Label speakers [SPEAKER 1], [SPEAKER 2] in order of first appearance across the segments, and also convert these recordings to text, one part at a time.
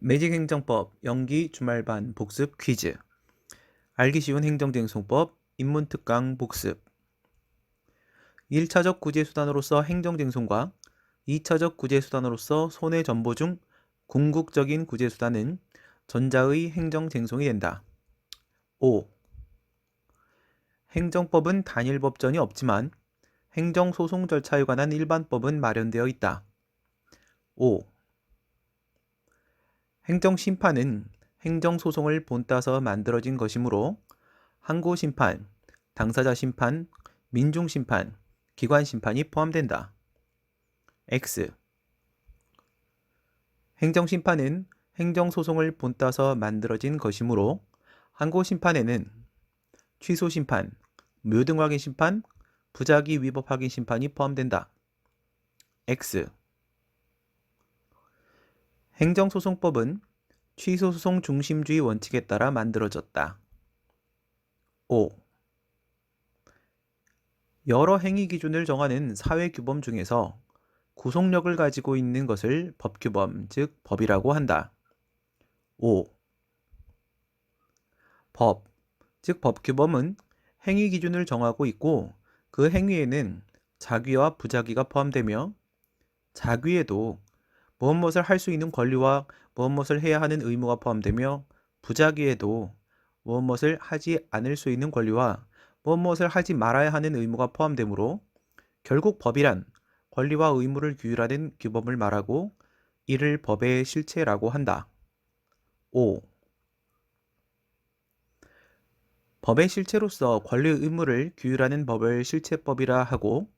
[SPEAKER 1] 매직행정법 연기 주말반 복습 퀴즈. 알기 쉬운 행정쟁송법 인문특강 복습. 1차적 구제수단으로서 행정쟁송과 2차적 구제수단으로서 손해전보 중 궁극적인 구제수단은 전자의 행정쟁송이 된다. 5. 행정법은 단일 법전이 없지만 행정소송 절차에 관한 일반법은 마련되어 있다. 5. 행정심판은 행정소송을 본따서 만들어진 것이므로 항고심판, 당사자심판, 민중심판, 기관심판이 포함된다. X. 행정심판은 행정소송을 본따서 만들어진 것이므로 항고심판에는 취소심판, 묘등확인심판, 부작위 위법 확인심판이 포함된다. X. 행정소송법은 취소소송 중심주의 원칙에 따라 만들어졌다. 5. 여러 행위 기준을 정하는 사회규범 중에서 구속력을 가지고 있는 것을 법규범, 즉 법이라고 한다. 5. 법, 즉 법규범은 행위 기준을 정하고 있고 그 행위에는 자귀와 부자귀가 포함되며 자귀에도 무엇을 할 수 있는 권리와 무엇을 해야 하는 의무가 포함되며 부자귀에도 무엇을 하지 않을 수 있는 권리와 무엇을 하지 말아야 하는 의무가 포함되므로 결국 법이란 권리와 의무를 규율하는 규범을 말하고 이를 법의 실체라고 한다. 5. 법의 실체로서 권리 의무를 규율하는 법을 실체법이라 하고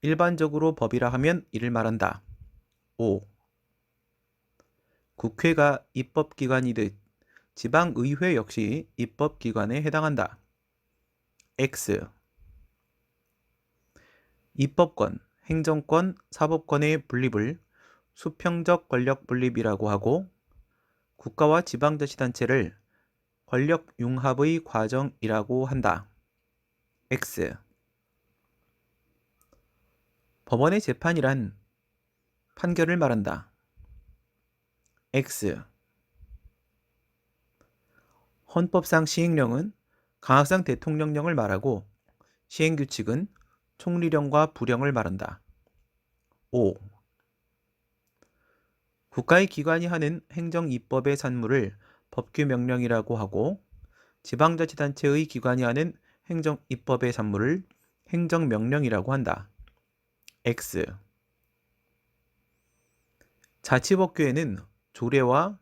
[SPEAKER 1] 일반적으로 법이라 하면 이를 말한다. 5. 국회가 입법기관이듯 지방의회 역시 입법기관에 해당한다. X. 입법권, 행정권, 사법권의 분립을 수평적 권력 분립이라고 하고 국가와 지방자치단체를 권력 융합의 과정이라고 한다. X. 법원의 재판이란 판결을 말한다. X. 헌법상 시행령은 강학상 대통령령을 말하고 시행규칙은 총리령과 부령을 말한다. 5. 국가의 기관이 하는 행정입법의 산물을 법규명령이라고 하고 지방자치단체의 기관이 하는 행정입법의 산물을 행정명령이라고 한다. X. 자치법규에는 조례와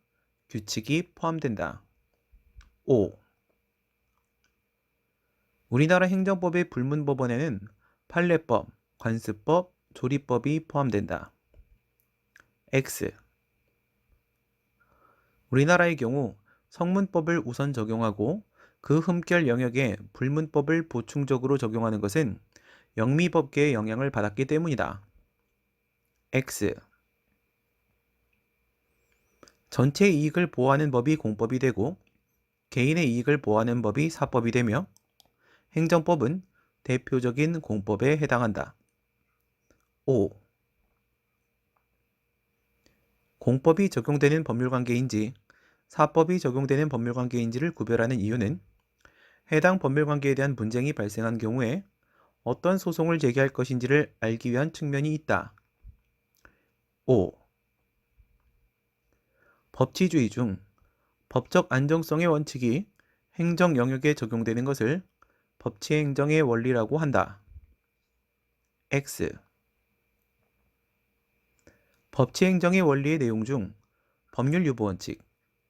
[SPEAKER 1] 규칙이 포함된다. 5. 우리나라 행정법의 불문법원에는 판례법, 관습법, 조리법이 포함된다. X. 우리나라의 경우 성문법을 우선 적용하고 그 흠결 영역에 불문법을 보충적으로 적용하는 것은 영미법계의 영향을 받았기 때문이다. X. 전체 이익을 보호하는 법이 공법이 되고 개인의 이익을 보호하는 법이 사법이 되며 행정법은 대표적인 공법에 해당한다. 5. 공법이 적용되는 법률관계인지 사법이 적용되는 법률관계인지를 구별하는 이유는 해당 법률관계에 대한 분쟁이 발생한 경우에 어떤 소송을 제기할 것인지를 알기 위한 측면이 있다. 5. 법치주의 중 법적 안정성의 원칙이 행정 영역에 적용되는 것을 법치행정의 원리라고 한다. X. 법치행정의 원리의 내용 중 법률 유보 원칙,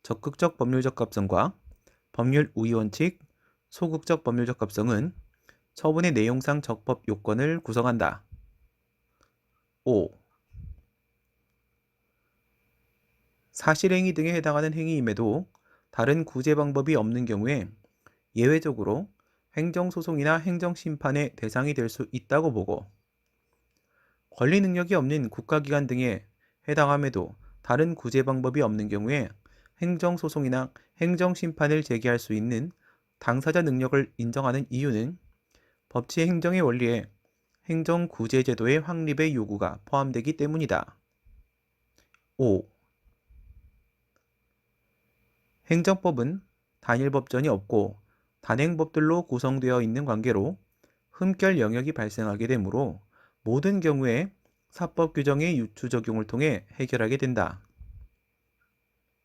[SPEAKER 1] 적극적 법률적 합성과 법률 우위 원칙, 소극적 법률적 합성은 처분의 내용상 적법 요건을 구성한다. 5. 사실행위 등에 해당하는 행위임에도 다른 구제 방법이 없는 경우에 예외적으로 행정소송이나 행정심판의 대상이 될 수 있다고 보고 권리 능력이 없는 국가기관 등에 해당함에도 다른 구제 방법이 없는 경우에 행정소송이나 행정심판을 제기할 수 있는 당사자 능력을 인정하는 이유는 법치행정의 원리에 행정구제제도의 확립의 요구가 포함되기 때문이다. 5. 행정법은 단일 법전이 없고 단행법들로 구성되어 있는 관계로 흠결 영역이 발생하게 되므로 모든 경우에 사법 규정의 유추 적용을 통해 해결하게 된다.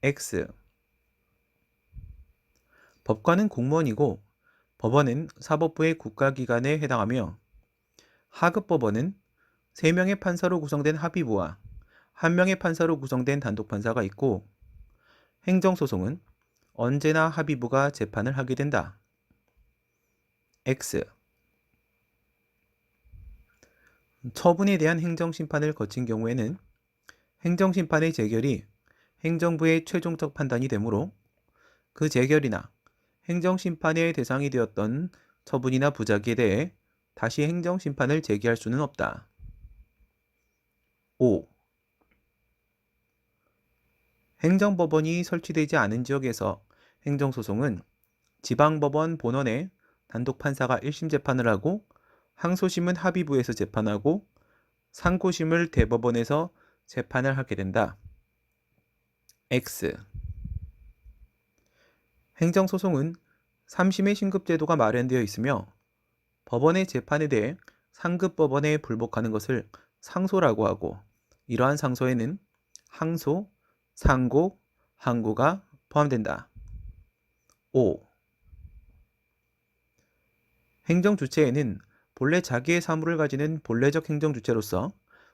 [SPEAKER 1] X. 법관은 공무원이고 법원은 사법부의 국가기관에 해당하며 하급법원은 3명의 판사로 구성된 합의부와 1명의 판사로 구성된 단독판사가 있고 행정소송은 언제나 합의부가 재판을 하게 된다. X. 처분에 대한 행정심판을 거친 경우에는 행정심판의 재결이 행정부의 최종적 판단이 되므로 그 재결이나 행정심판의 대상이 되었던 처분이나 부작위에 대해 다시 행정심판을 제기할 수는 없다. 5. 행정법원이 설치되지 않은 지역에서 행정소송은 지방법원 본원에 단독판사가 1심 재판을 하고 항소심은 합의부에서 재판하고 상고심을 대법원에서 재판을 하게 된다. X. 행정소송은 3심의 신급제도가 마련되어 있으며 법원의 재판에 대해 상급법원에 불복하는 것을 상소라고 하고 이러한 상소에는 항소, 상고, 항고가 포함된다. 5. 행정주체에는 본래 자기의 사무를 가지는 본래적 행정주체로서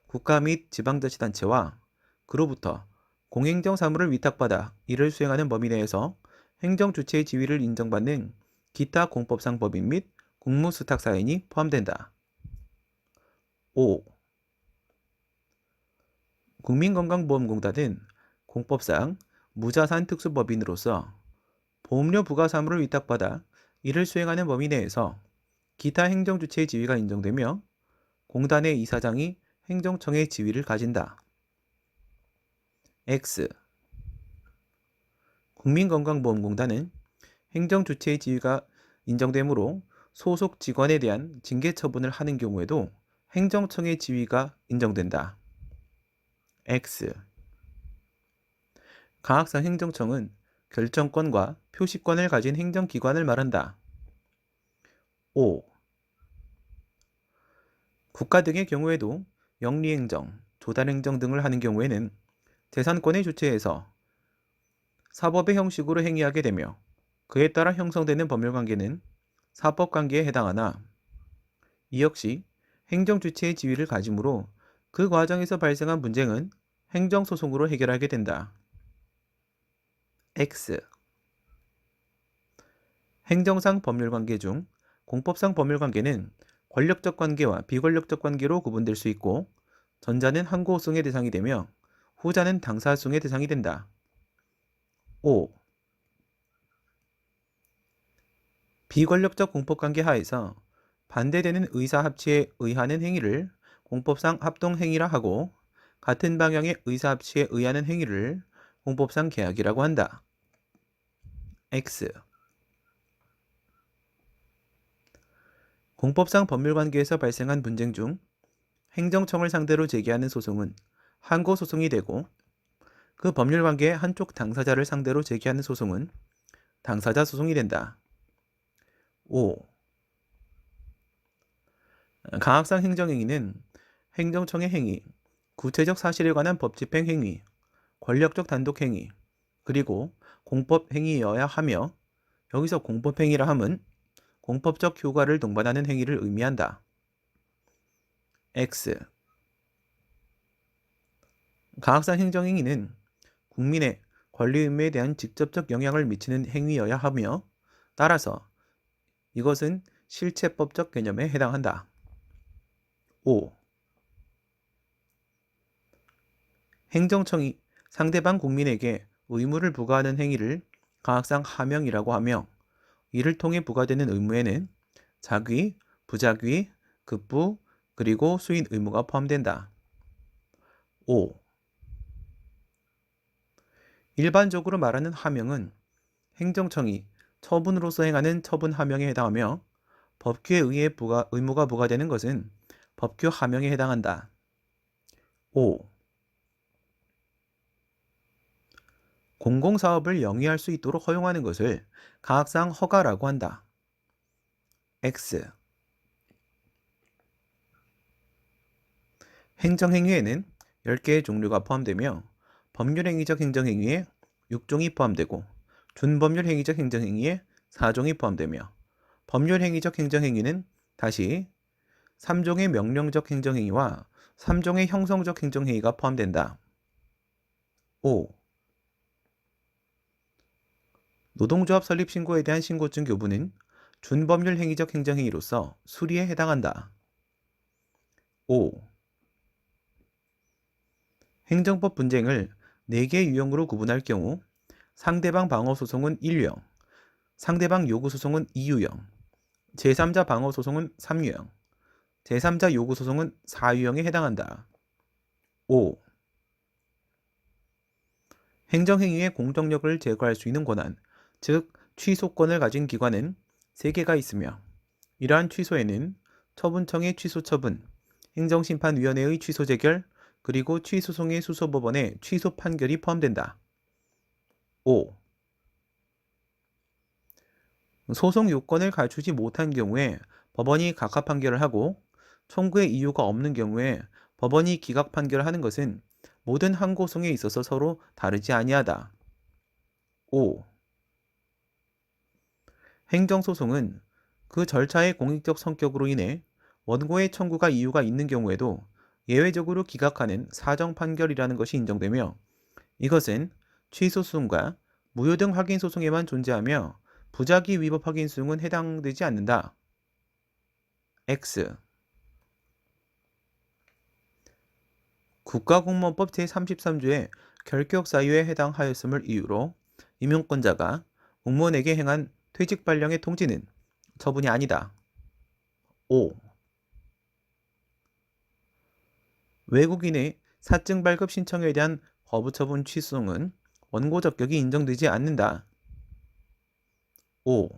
[SPEAKER 1] 국가 및 지방자치단체와 그로부터 공행정 사무를 위탁받아 이를 수행하는 범위 내에서 행정주체의 지위를 인정받는 기타 공법상 법인 및 국무수탁사인이 포함된다. 5. 국민건강보험공단은 공법상 무자산 특수법인으로서 보험료 부과 사무를 위탁받아 이를 수행하는 범위 내에서 기타 행정주체의 지위가 인정되며 공단의 이사장이 행정청의 지위를 가진다. X. 국민건강보험공단은 행정주체의 지위가 인정되므로 소속 직원에 대한 징계 처분을 하는 경우에도 행정청의 지위가 인정된다. X. 가학상 행정청은 결정권과 표시권을 가진 행정기관을 말한다. 5. 국가 등의 경우에도 영리행정, 조달행정 등을 하는 경우에는 재산권의 주체에서 사법의 형식으로 행위하게 되며 그에 따라 형성되는 법률관계는 사법관계에 해당하나 이 역시 행정주체의 지위를 가지므로 그 과정에서 발생한 분쟁은 행정소송으로 해결하게 된다. X. 행정상 법률관계 중 공법상 법률관계는 권력적 관계와 비권력적 관계로 구분될 수 있고 전자는 항고소송의 대상이 되며 후자는 당사소송의 대상이 된다. 5. 비권력적 공법관계 하에서 반대되는 의사합치에 의하는 행위를 공법상 합동행위라 하고 같은 방향의 의사합치에 의하는 행위를 공법상 계약이라고 한다. X. 공법상 법률관계에서 발생한 분쟁 중 행정청을 상대로 제기하는 소송은 항고소송이 되고 그 법률관계의 한쪽 당사자를 상대로 제기하는 소송은 당사자 소송이 된다. 5. 가학상 행정행위는 행정청의 행위, 구체적 사실에 관한 법집행 행위, 권력적 단독 행위, 그리고 공법 행위여야 하며 여기서 공법 행위라 함은 공법적 효과를 동반하는 행위를 의미한다. X. 가학상 행정행위는 국민의 권리 의무에 대한 직접적 영향을 미치는 행위여야 하며 따라서 이것은 실체법적 개념에 해당한다. 5. 행정청이 상대방 국민에게 의무를 부과하는 행위를 가학상 하명이라고 하며 이를 통해 부과되는 의무에는 자귀, 부자귀, 급부, 그리고 수인 의무가 포함된다. 5. 일반적으로 말하는 하명은 행정청이 처분으로서 행하는 처분 하명에 해당하며 법규에 의해 의무가 부과되는 것은 법규 하명에 해당한다. 5. 공공사업을 영위할 수 있도록 허용하는 것을 가학상 허가라고 한다. X. 행정행위에는 10개의 종류가 포함되며 법률행위적 행정행위에 6종이 포함되고 준법률행위적 행정행위에 4종이 포함되며 법률행위적 행정행위는 다시 3종의 명령적 행정행위와 3종의 형성적 행정행위가 포함된다. 5. 노동조합 설립 신고에 대한 신고증 교부는 준법률 행위적 행정행위로서 수리에 해당한다. 5. 행정법 분쟁을 4개 유형으로 구분할 경우 상대방 방어 소송은 1유형, 상대방 요구 소송은 2유형, 제3자 방어 소송은 3유형, 제3자 요구 소송은 4유형에 해당한다. 5. 행정행위의 공정력을 제거할 수 있는 권한, 즉 취소권을 가진 기관은 3개가 있으며 이러한 취소에는 처분청의 취소 처분, 행정심판위원회의 취소 재결, 그리고 취소송의 수소법원의 취소 판결이 포함된다. 5. 소송 요건을 갖추지 못한 경우에 법원이 각하 판결을 하고 청구의 이유가 없는 경우에 법원이 기각 판결을 하는 것은 모든 항고송에 있어서 서로 다르지 아니하다. 5. 행정소송은 그 절차의 공익적 성격으로 인해 원고의 청구가 이유가 있는 경우에도 예외적으로 기각하는 사정 판결이라는 것이 인정되며 이것은 취소소송과 무효등 확인소송에만 존재하며 부작위 위법 확인소송은 해당되지 않는다. X. 국가공무원법 제33조의 결격 사유에 해당하였음을 이유로 임용권자가 공무원에게 행한 퇴직 발령의 통지는 처분이 아니다. 5. 외국인의 사증 발급 신청에 대한 거부처분 취소는 원고 적격이 인정되지 않는다. 5.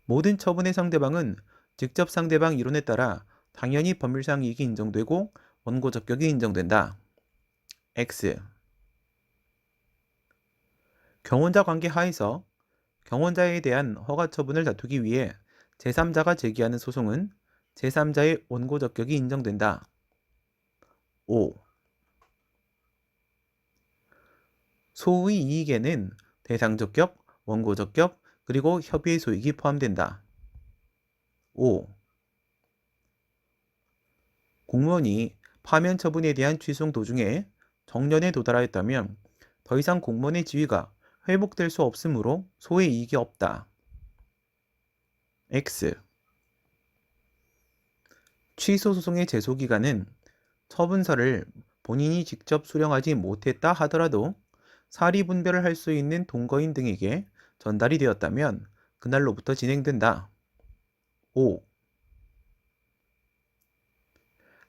[SPEAKER 1] 모든 처분의 상대방은 직접 상대방 이론에 따라 당연히 법률상 이익이 인정되고 원고 적격이 인정된다. X. 경원자 관계 하에서 경원자에 대한 허가 처분을 다투기 위해 제3자가 제기하는 소송은 제3자의 원고 적격이 인정된다. 5. 소의 이익에는 대상 적격, 원고 적격, 그리고 협의의 소익이 포함된다. 5. 공무원이 파면 처분에 대한 취소송 도중에 정년에 도달하였다면 더 이상 공무원의 지위가 회복될 수 없으므로 소의 이익이 없다. X. 취소 소송의 제소 기간은 처분서를 본인이 직접 수령하지 못했다 하더라도 사리 분별을 할 수 있는 동거인 등에게 전달이 되었다면 그날로부터 진행된다. 5.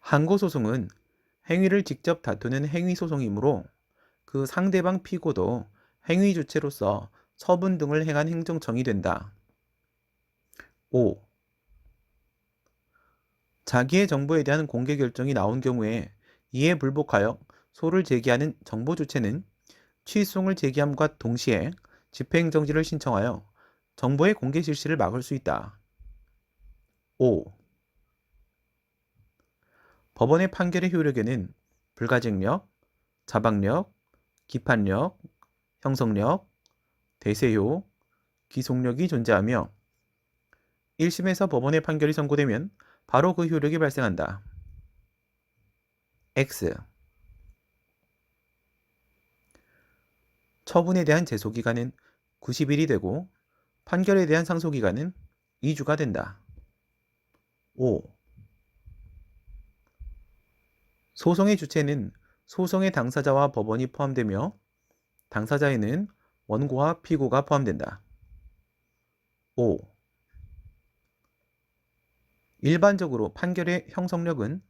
[SPEAKER 1] 항고소송은 행위를 직접 다투는 행위소송이므로 그 상대방 피고도 행위 주체로서 처분 등을 행한 행정청이 된다. 5. 자기의 정보에 대한 공개 결정이 나온 경우에 이에 불복하여 소를 제기하는 정보 주체는 취소송을 제기함과 동시에 집행정지를 신청하여 정보의 공개 실시를 막을 수 있다. 5. 법원의 판결의 효력에는 불가증력, 자박력, 기판력, 형성력, 대세효, 기속력이 존재하며 1심에서 법원의 판결이 선고되면 바로 그 효력이 발생한다. X. 처분에 대한 제소기간은 90일이 되고 판결에 대한 상소기간은 2주가 된다. 5. 소송의 주체는 소송의 당사자와 법원이 포함되며 당사자에는 원고와 피고가 포함된다. 5. 일반적으로 판결의 형성력은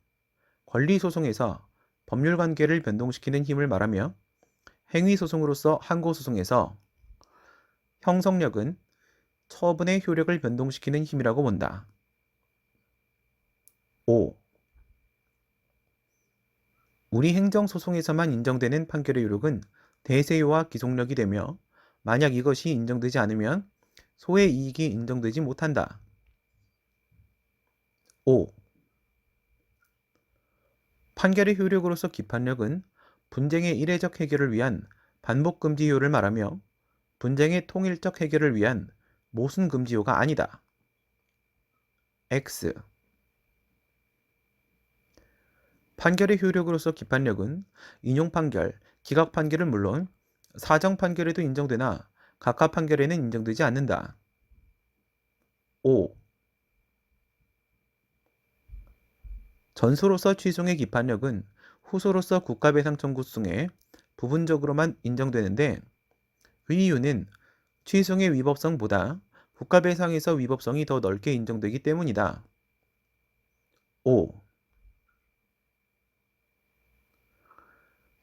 [SPEAKER 1] 권리소송에서 법률관계를 변동시키는 힘을 말하며 행위소송으로서 항고소송에서 형성력은 처분의 효력을 변동시키는 힘이라고 본다. 5. 우리 행정소송에서만 인정되는 판결의 효력은 대세효와 기속력이 되며 만약 이것이 인정되지 않으면 소의 이익이 인정되지 못한다. 5. 판결의 효력으로서 기판력은 분쟁의 이례적 해결을 위한 반복금지효를 말하며 분쟁의 통일적 해결을 위한 모순금지효가 아니다. X. 판결의 효력으로서 기판력은 인용판결, 기각판결은 물론 사정판결에도 인정되나 각하판결에는 인정되지 않는다. 5. 전소로서 취소의 기판력은 후소로서 국가배상 청구 소송에 부분적으로만 인정되는데 그 이유는 취소의 위법성보다 국가배상에서 위법성이 더 넓게 인정되기 때문이다. 5.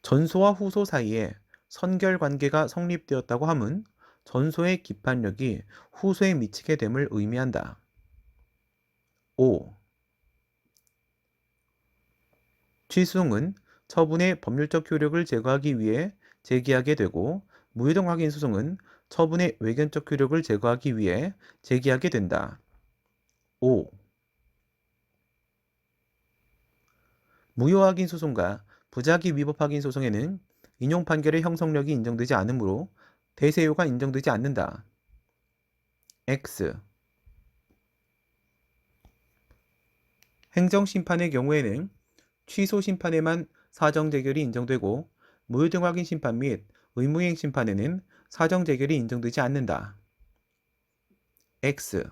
[SPEAKER 1] 전소와 후소 사이에 선결관계가 성립되었다고 함은 전소의 기판력이 후소에 미치게 됨을 의미한다. 5. 취소송은 처분의 법률적 효력을 제거하기 위해 제기하게 되고 무효동 확인 소송은 처분의 외견적 효력을 제거하기 위해 제기하게 된다. 5. 무효 확인 소송과 부작위 위법 확인 소송에는 인용 판결의 형성력이 인정되지 않으므로 대세효가 인정되지 않는다. X. 행정심판의 경우에는 취소 심판에만 사정 재결이 인정되고 무효등 확인 심판 및 의무이행 심판에는 사정 재결이 인정되지 않는다. X.